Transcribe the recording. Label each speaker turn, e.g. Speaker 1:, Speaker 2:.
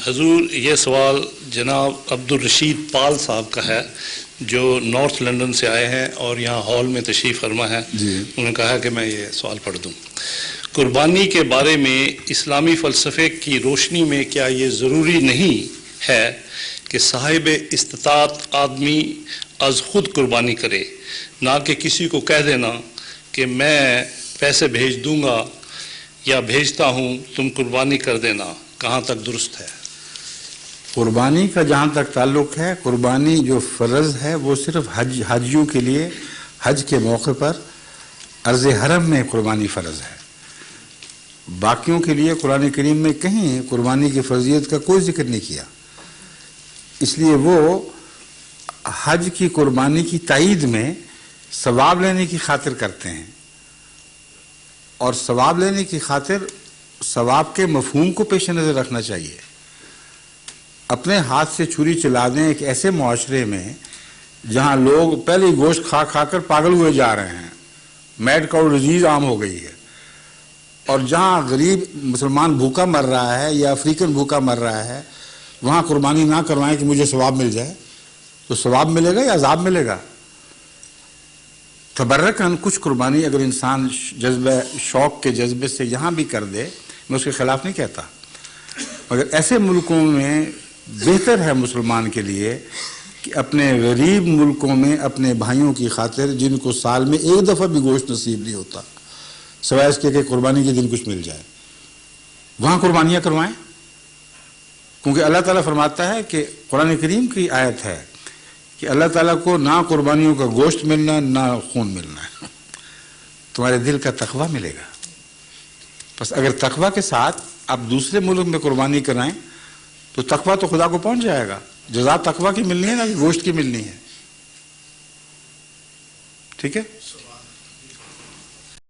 Speaker 1: حضور یہ سوال جناب عبدالرشید پال صاحب کا ہے جو نارتھ لندن سے آئے ہیں اور یہاں ہال میں تشریف فرما ہے. انہوں نے کہا کہ میں یہ سوال پڑھ دوں. قربانی کے بارے میں اسلامی فلسفے کی روشنی میں کیا یہ ضروری نہیں ہے کہ صاحب استطاعت آدمی از خود قربانی کرے، نہ کہ کسی کو کہہ دینا کہ میں پیسے بھیج دوں گا یا بھیجتا ہوں تم قربانی کر دینا؟ کہاں تک درست ہے؟
Speaker 2: قربانی کا جہاں تک تعلق ہے، قربانی جو فرض ہے وہ صرف حجیوں کے لیے حج کے موقع پر عرض حرم میں قربانی فرض ہے. باقیوں کے لیے قرآن کریم میں کہیں قربانی کی فرضیت کا کوئی ذکر نہیں کیا. اس لیے وہ حج کی قربانی کی تائید میں ثواب لینے کی خاطر کرتے ہیں، اور ثواب لینے کی خاطر ثواب کے مفہوم کو پیش نظر رکھنا چاہیے. اپنے ہاتھ سے چھری چلا دیں ایک ایسے معاشرے میں جہاں لوگ پہلے ہی گوشت کھا کھا کر پاگل ہوئے جا رہے ہیں، میڈ کاؤ ڈیزیز عام ہو گئی ہے، اور جہاں غریب مسلمان بھوکا مر رہا ہے یا افریقن بھوکا مر رہا ہے، وہاں قربانی نہ کروائیں کہ مجھے ثواب مل جائے. تو ثواب ملے گا یا عذاب ملے گا؟ تبرکاً کچھ قربانی اگر انسان جذبہ شوق کے جذبے سے یہاں بھی کر دے، میں اس کے خلاف نہیں کہتا، مگر ایسے ملکوں میں بہتر ہے مسلمان کے لیے کہ اپنے غریب ملکوں میں اپنے بھائیوں کی خاطر جن کو سال میں ایک دفعہ بھی گوشت نصیب نہیں ہوتا، سوائے اس کے کہ قربانی کے دن کچھ مل جائے، وہاں قربانیاں کروائیں. کیونکہ اللہ تعالیٰ فرماتا ہے کہ قرآن کریم کی آیت ہے کہ اللہ تعالیٰ کو نہ قربانیوں کا گوشت ملنا نہ خون ملنا ہے، تمہارے دل کا تقویٰ ملے گا. بس اگر تقویٰ کے ساتھ آپ دوسرے ملک میں قربانی کرائیں تو تقویٰ تو خدا کو پہنچ جائے گا. جزا تقویٰ کی ملنی ہے نہ کہ گوشت کی ملنی ہے. ٹھیک ہے؟